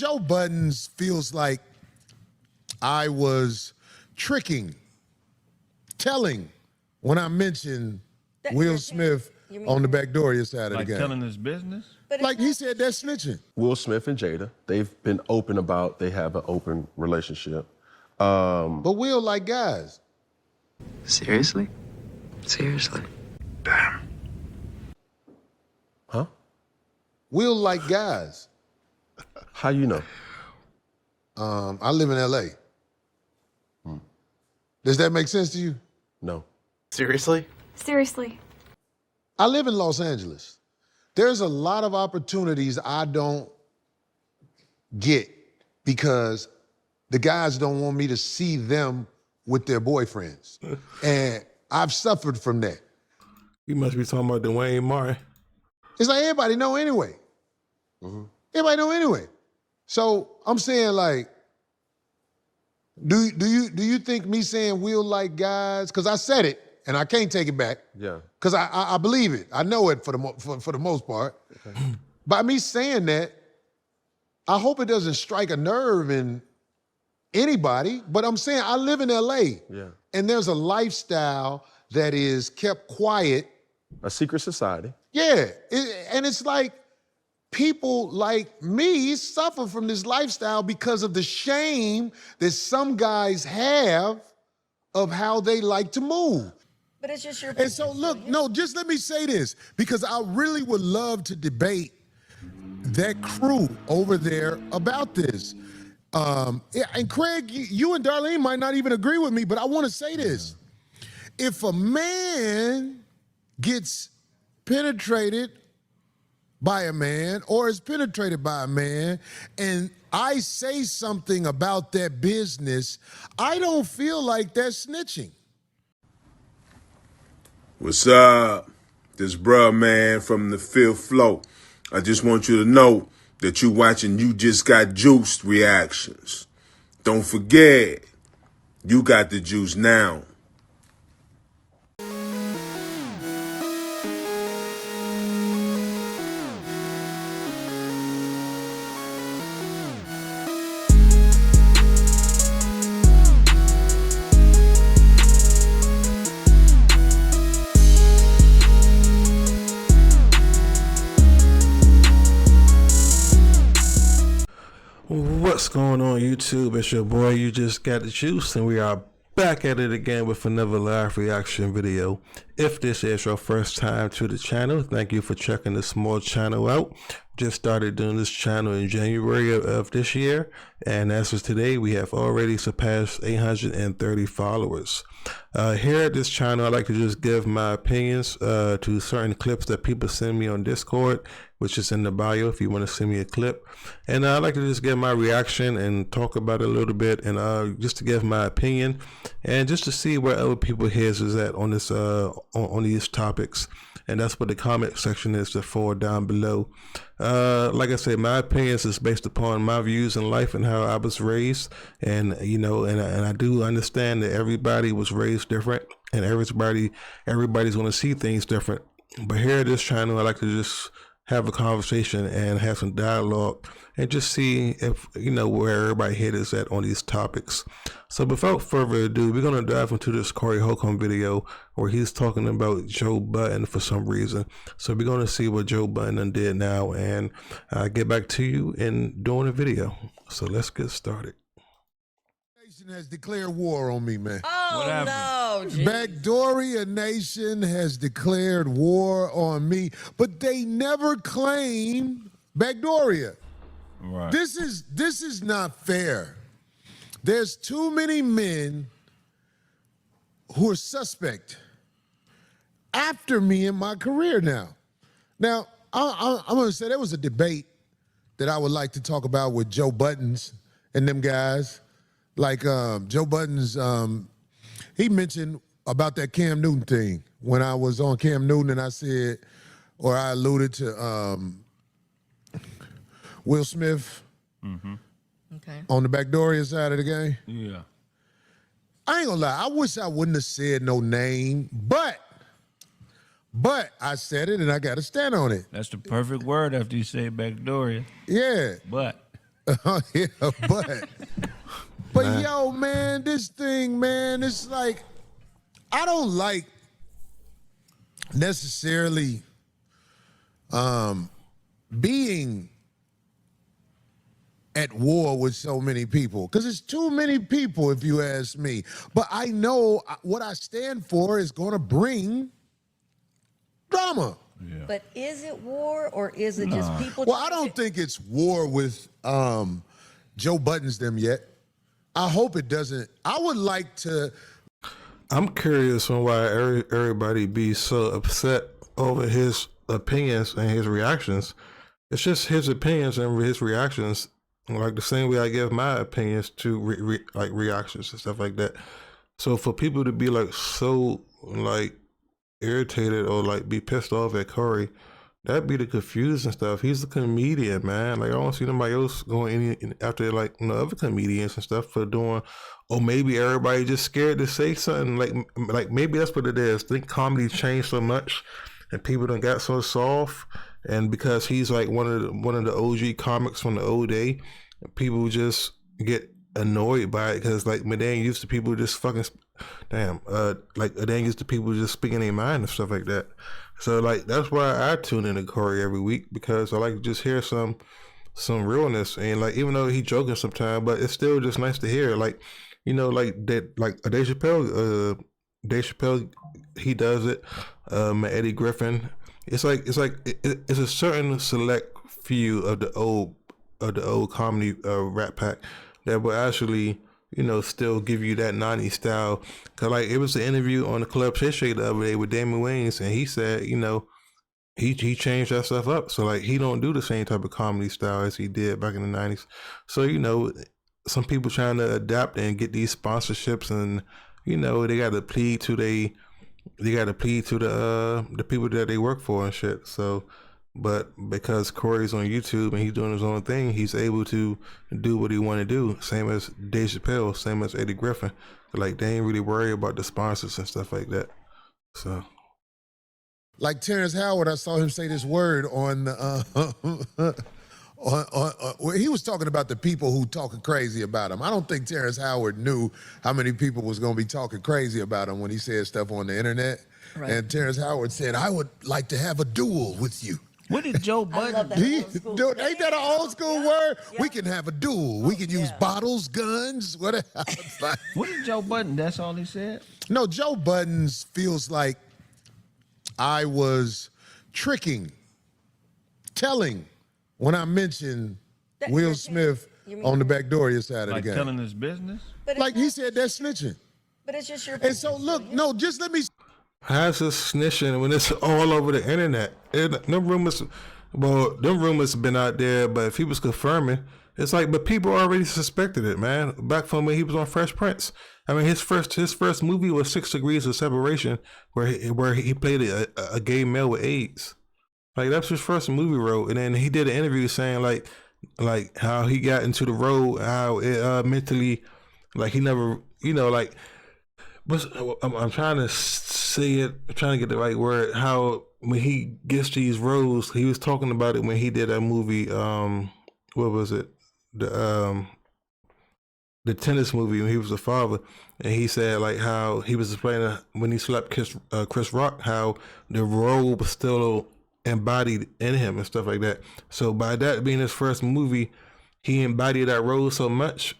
Joe Budden feels like I was telling when I mentioned Will Smith on the Backdoria side of the game. Like telling his business? Like he said, that's snitching. Will Smith and Jada, they've been open about they have an open relationship. But Will like guys. Seriously? Seriously? Damn. Huh? Will like guys. How you know? I live in L.A. Does that make sense to you? No. Seriously? Seriously. I live in Los Angeles. There's a lot of opportunities I don't get because the guys don't want me to see them with their boyfriends. And I've suffered from that. You must be talking about Dwayne Martin. It's like everybody know anyway. Everybody know anyway. So I'm saying like, do you think me saying Will like guys, because I said it and I can't take it back. Yeah. Because I believe it. I know it for the most part. Okay. By me saying that, I hope it doesn't strike a nerve in anybody, but I'm saying I live in LA. Yeah. And there's a lifestyle that is kept quiet. A secret society. Yeah, and it's like people like me suffer from this lifestyle because of the shame that some guys have of how they like to move. But it's just your And so look, no, just let me say this, because I really would love to debate that crew over there about this. And Craig, you and Darlene might not even agree with me, but I want to say this. If a man gets penetrated by a man or is penetrated by a man and I say something about that business, I don't feel like that's snitching. What's up? This bruh man from the fifth floor. I just want you to know that you watching You Just Got Juiced reactions. Don't forget, you got the juice now. What's going on, YouTube? It's your boy, You Just Got the Juice, and we are back at it again with another live reaction video. If this is your first time to the channel, thank you for checking this small channel out. Just started doing this channel in January of this year, and as of today, we have already surpassed 830 followers. Here at this channel, I like to just give my opinions to certain clips that people send me on Discord, which is in the bio if you want to send me a clip. And I like to just give my reaction and talk about it a little bit, and just to give my opinion and just to see where other people heads is at on this on these topics. And that's what the comment section is for down below. Like I said, my opinions is based upon my views in life and how I was raised. And, you know, and I do understand that everybody was raised different and everybody's going to see things different. But here at this channel, I like to just have a conversation and have some dialogue and just see if, you know, where everybody head is at on these topics. So without further ado, we're going to dive into this Corey Holcomb video where he's talking about Joe Budden for some reason. So we're going to see what Joe Budden did now, and I'll get back to you in doing the video. So let's get started. Nation has declared war on me, man. Oh, no. Geez. Backdoria Nation has declared war on me, but they never claim Backdoria. Right. This is not fair. There's too many men who are suspect after me in my career now. Now, I'm going to say there was a debate that I would like to talk about with Joe Budden's and them guys. Like Joe Budden's, he mentioned about that Cam Newton thing when I was on Cam Newton, and I said, or I alluded to Will Smith on the Backdoria side of the game. Yeah. I ain't gonna lie, I wish I wouldn't have said no name, but I said it and I gotta stand on it. That's the perfect word after you say Backdoria. Yeah. But. Yeah, but yo, man, this thing, man, it's like I don't like necessarily being at war with so many people because it's too many people, if you ask me. But I know what I stand for is going to bring drama. Yeah. But is it war or is it just people? Well, I don't think it's war with Joe Budden's them yet. I hope it doesn't. I would like to. I'm curious on why everybody be so upset over his opinions and his reactions. It's just his opinions and his reactions, like the same way I give my opinions to like reactions and stuff like that. So for people to be like so like irritated or like be pissed off at Corey, that'd be the confusing stuff. He's a comedian, man. Like I don't see nobody else going any after like other comedians and stuff for doing. Or maybe everybody just scared to say something. Like maybe that's what it is. I think comedy changed so much, and people done got so soft. And because he's like one of the OG comics from the old day, people just get annoyed by it because like they ain't used to people just fucking like they ain't used to people just speaking their mind and stuff like that. So like that's why I tune into Corey every week, because I like to just hear some realness, and like even though he joking sometimes, but it's still just nice to hear. Like like that, like Dave Chappelle, he does it. Eddie Griffin. It's a certain select few of the old comedy Rat Pack that will actually still give you that 90s style. Cause like it was an interview on the Club Shay Shay the other day with Damon Wayans, and he said he changed that stuff up. So like he don't do the same type of comedy style as he did back in the 90s. So some people trying to adapt and get these sponsorships, and they got to plead to the people that they work for and shit. So, but because Corey's on YouTube and he's doing his own thing, he's able to do what he want to do. Same as Dave Chappelle, same as Eddie Griffin. Like they ain't really worry about the sponsors and stuff like that. So, like Terrence Howard, I saw him say this word on he was talking about the people who talking crazy about him. I don't think Terrence Howard knew how many people was going to be talking crazy about him when he said stuff on the internet. Right. And Terrence Howard said, "I would like to have a duel with you." What did Joe Budden? Ain't that an old school word? Yeah. We can have a duel. We can use bottles, guns, whatever. What did Joe Budden? That's all he said? No, Joe Budden feels like I was telling when I mentioned Will Smith on the back door your side of the game. Like telling his business? Like he said, that's snitching. But it's just your And so look, no, just let me. how's this snitching when it's all over the internet? Them rumors been out there, but if he was confirming, it's like, but people already suspected it, man. Back from when he was on Fresh Prince. I mean, his first movie was 6 Degrees of Separation, where he played a gay male with AIDS. Like that's his first movie role, and then he did an interview saying like how he got into the role, how it mentally, like he never, like. I'm trying to say it, I'm trying to get the right word. How when he gets these roles, he was talking about it when he did that movie. What was it? The tennis movie when he was a father, and he said like how he was explaining when he slapped Chris Rock, how the role was still embodied in him and stuff like that. So by that being his first movie, he embodied that role so much.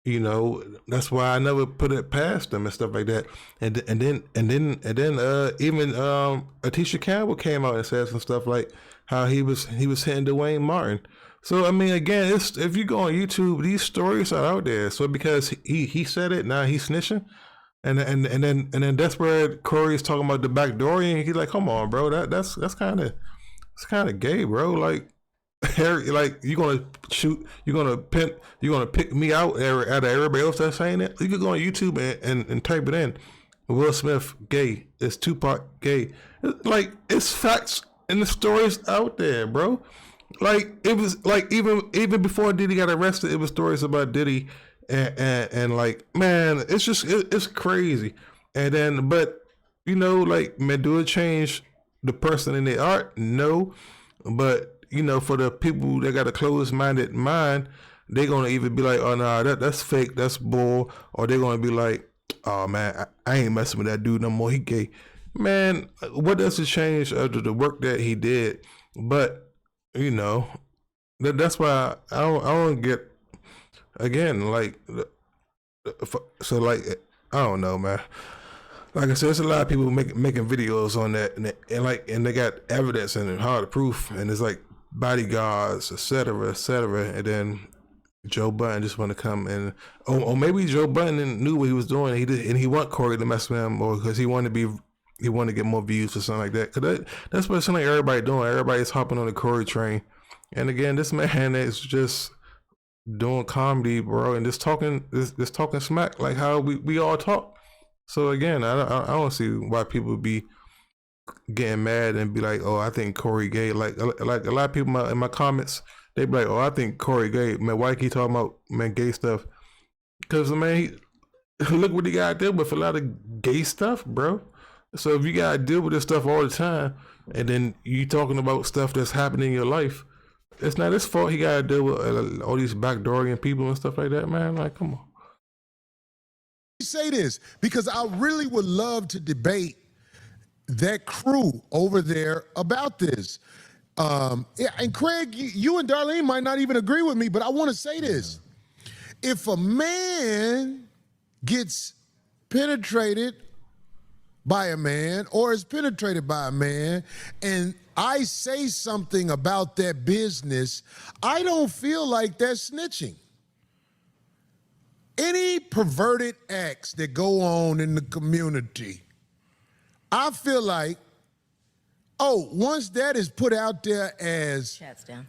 That's why I never put it past him and stuff like that. And then even Atisha Campbell came out and said some stuff like how he was hitting Dwayne Martin. So I mean, again, if you go on YouTube, these stories are out there. So because he said it, now he's snitching, and then that's where Corey's talking about the backdooring. He's like, come on, bro, that's kind of gay, bro. Like. Like you're gonna pick me out of everybody else that's saying that. You could go on YouTube and type it in. Will Smith gay. It's Tupac gay. It's facts and the stories out there, bro. Like it was like even before Diddy got arrested, it was stories about Diddy and like, man, it's just it's crazy. And then but like, man, do it change the person in the art? No, but for the people that got a closed-minded mind, they're gonna either be like, oh nah, that's fake, that's bull, or they're gonna be like, oh man, I ain't messing with that dude no more. He gay. Man, what does it change after the work that he did? But you know, that's why I don't get again like so like I don't know, man. Like I said, there's a lot of people making videos on that, and they got evidence and hard proof, and it's like bodyguards, etc., and then Joe Budden just want to come and or maybe Joe Budden knew what he was doing, and he want Corey to mess with him, or because he wanted to get more views or something like that. Cause that's what it seems like everybody doing. Everybody's hopping on the Corey train, and again, this man is just doing comedy, bro, and just talking smack like how we all talk. So again, I don't see why people be getting mad and be like, oh, I think Corey gay. Like a lot of people in my comments, they be like, oh, I think Corey gay. Man, why keep talking about man gay stuff? Because man, look what he got to deal with a lot of gay stuff, bro. So if you gotta deal with this stuff all the time, and then you talking about stuff that's happening in your life, it's not his fault. He gotta deal with all these backdooring people and stuff like that, man. Like, come on. Say this because I really would love to debate that crew over there about this. And Craig, you and Darlene might not even agree with me, but I want to say this. If a man gets penetrated by a man or is penetrated by a man and I say something about that business, I don't feel like that's snitching. Any perverted acts that go on in the community, I feel like, once that is put out there as Chat's down.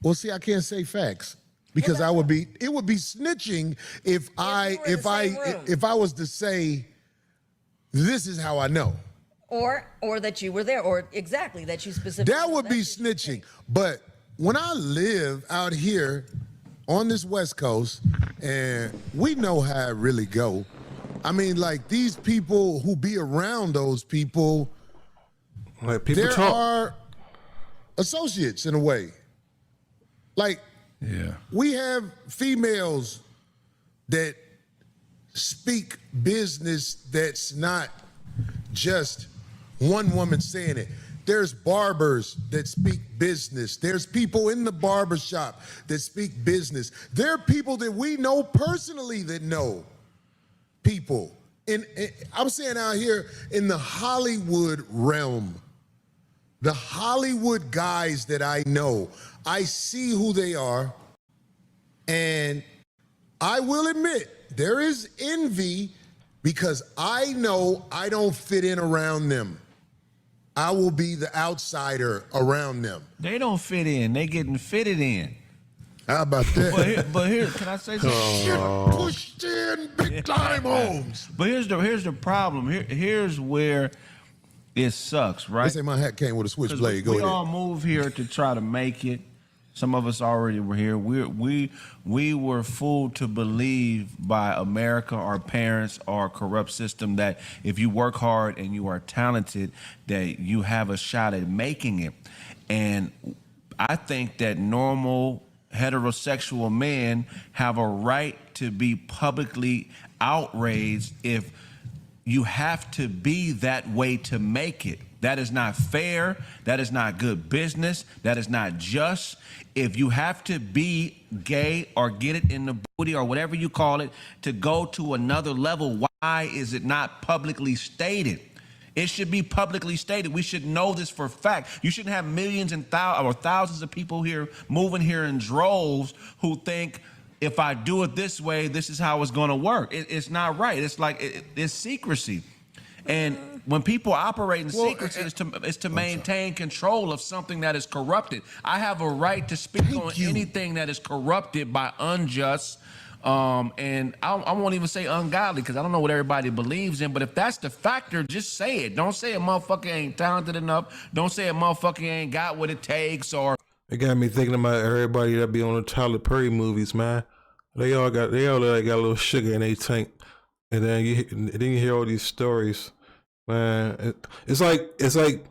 well, see, I can't say facts because it would be snitching if I was to say this is how I know. Or that you were there, or exactly that you specifically. That would be snitching. But when I live out here on this West Coast, and we know how it really go. I mean, like these people who be around those people, like people there talk. are associates in a way. Like, we have females that speak business that's not just one woman saying it. There's barbers that speak business. There's people in the barber shop that speak business. There are people that we know personally that know people. And I'm saying out here in the Hollywood realm, the Hollywood guys that I know, I see who they are, and I will admit there is envy because I know I don't fit in around them. I will be the outsider around them. They don't fit in. They getting fitted in. How about that? But here, can I say something? Pushed in big time homes. But here's the problem. Here's where it sucks, They right? say my hat came with a switchblade. Go We ahead. all moved here to try to make it. Some of us already were here. We were fooled to believe by America, our parents, our corrupt system that if you work hard and you are talented, that you have a shot at making it. And I think that normal heterosexual men have a right to be publicly outraged if you have to be that way to make it. That is not fair. That is not good business. That is not just. If you have to be gay or get it in the booty or whatever you call it to go to another level, why is it not publicly stated? It should be publicly stated. We should know this for a fact. You shouldn't have millions and thousands of people here moving here in droves who think if I do it this way, this is how it's going to work. It's not right. It's like it's secrecy. And when people operate in secrecy, it's to maintain control of something that is corrupted. I have a right to speak on anything that is corrupted by unjust, and I won't even say ungodly because I don't know what everybody believes in. But if that's the factor, just say it. Don't say a motherfucker ain't talented enough. Don't say a motherfucker ain't got what it takes. Or It got me thinking about everybody that be on the Tyler Perry movies, man. They all got a little sugar in their tank, and then you hear all these stories, man. It's like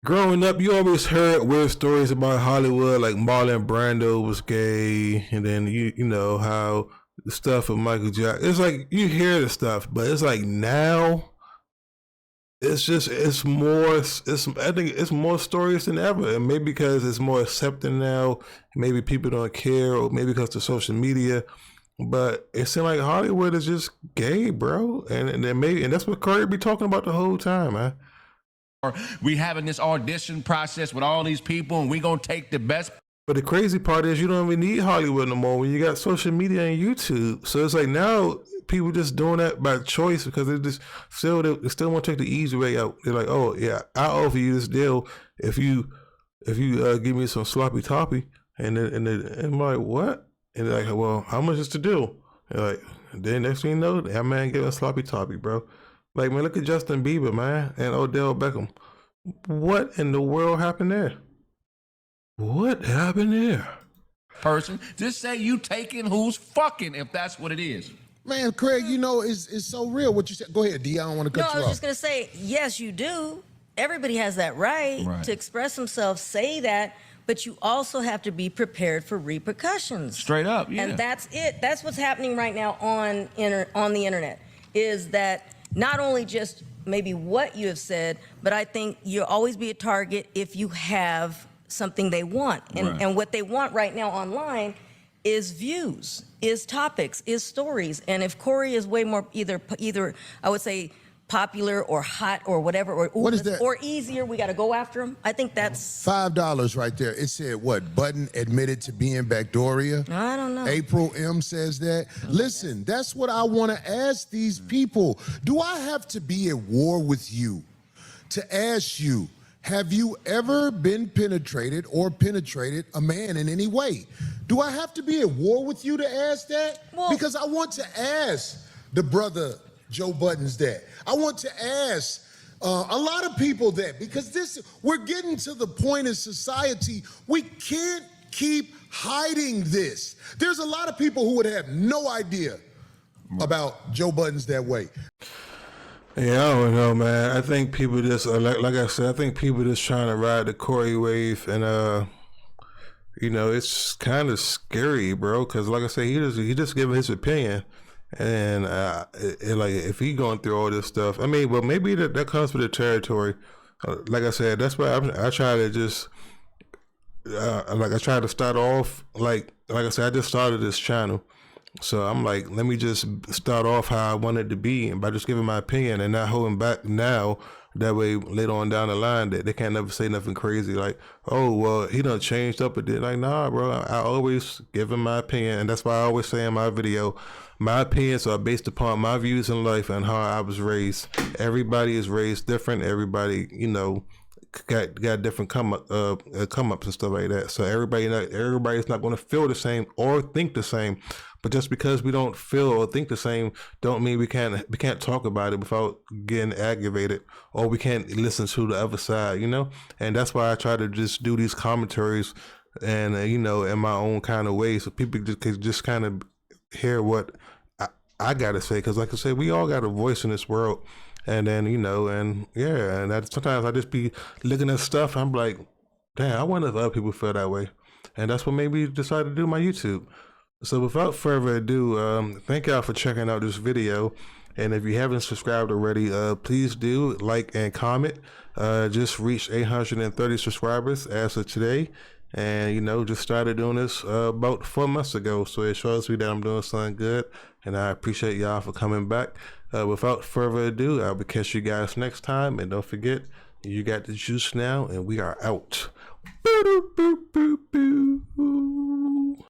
growing up, you always heard weird stories about Hollywood, like Marlon Brando was gay, and then you know how the stuff with Michael Jackson. It's like you hear the stuff, but it's like now it's more. I think it's more stories than ever, and maybe because it's more accepted now. Maybe people don't care, or maybe because of social media. But it seems like Hollywood is just gay, bro, and then maybe, and that's what Corey be talking about the whole time, man. Or we having this audition process with all these people, and we gonna take the best. But the crazy part is you don't even need Hollywood no more when you got social media and YouTube. So it's like now people just doing that by choice because they still want to take the easy way out. They're like, oh yeah, I'll offer you this deal if you give me some sloppy toppy, and I'm like, what? And they're like, well, how much is the deal? And like, then next thing you know, that man getting a sloppy toppy, bro. Like, man, look at Justin Bieber, man, and Odell Beckham. What in the world happened there? What happened there? Person, just say you taking who's fucking if that's what it is. Man, Craig, you know, it's so real what you said. Go ahead, D. I don't want to cut No, I you was off. just going to say, yes, you do. Everybody has that right to express themselves, say that, but you also have to be prepared for repercussions. Straight up, yeah. And that's it. That's what's happening right now on the internet, is that not only just maybe what you have said, but I think you'll always be a target if you have something they want. And what they want right now online is views, is topics, is stories. And if Corey is way more either I would say popular or hot or whatever, or What is that? or easier, we got to go after him. I think that's $5 right there. It said what? Budden admitted to being Backdoria. I don't know. April M says that. Listen, that's what I want to ask these people. Do I have to be at war with you to ask you, have you ever been penetrated or penetrated a man in any way? Do I have to be at war with you to ask that? Well, because I want to ask the brother Joe Budden's that. I want to ask a lot of people that, because we're getting to the point in society, we can't keep hiding this. There's a lot of people who would have no idea about Joe Budden's that way. Yeah, I don't know, man. I think people just like I said, I think people just trying to ride the Corey wave, and you know, it's kind of scary, bro. Because like I said, he just giving his opinion, and like if he going through all this stuff, I mean, well, maybe that comes with the territory. Like I said, that's why I try to just like I try to start off like I said, I just started this channel. So I'm like, let me just start off how I want it to be, and by just giving my opinion and not holding back now. That way, later on down the line, that they can't never say nothing crazy like, "Oh, well, he done changed up a bit." Like, nah, bro. I always give him my opinion, and that's why I always say in my video, my opinions are based upon my views in life and how I was raised. Everybody is raised different. Everybody, you know, got different come ups and stuff like that. So everybody's not going to feel the same or think the same. But just because we don't feel or think the same, don't mean we can't talk about it without getting aggravated, or we can't listen to the other side, you know. And that's why I try to just do these commentaries, and you know, in my own kind of way, so people just kind of hear what I gotta say. Because like I said, we all got a voice in this world. And then, you know, and yeah, and sometimes I just be looking at stuff, I'm like, damn, I wonder if other people feel that way. And that's what made me decide to do my YouTube. So without further ado, thank y'all for checking out this video. And if you haven't subscribed already, please do like and comment. Just reached 830 subscribers as of today. And, you know, just started doing this about 4 months ago. So it shows me that I'm doing something good. And I appreciate y'all for coming back. Without further ado, I will catch you guys next time. And don't forget, you got the juice now, and we are out. Boo, boo, boo, boo.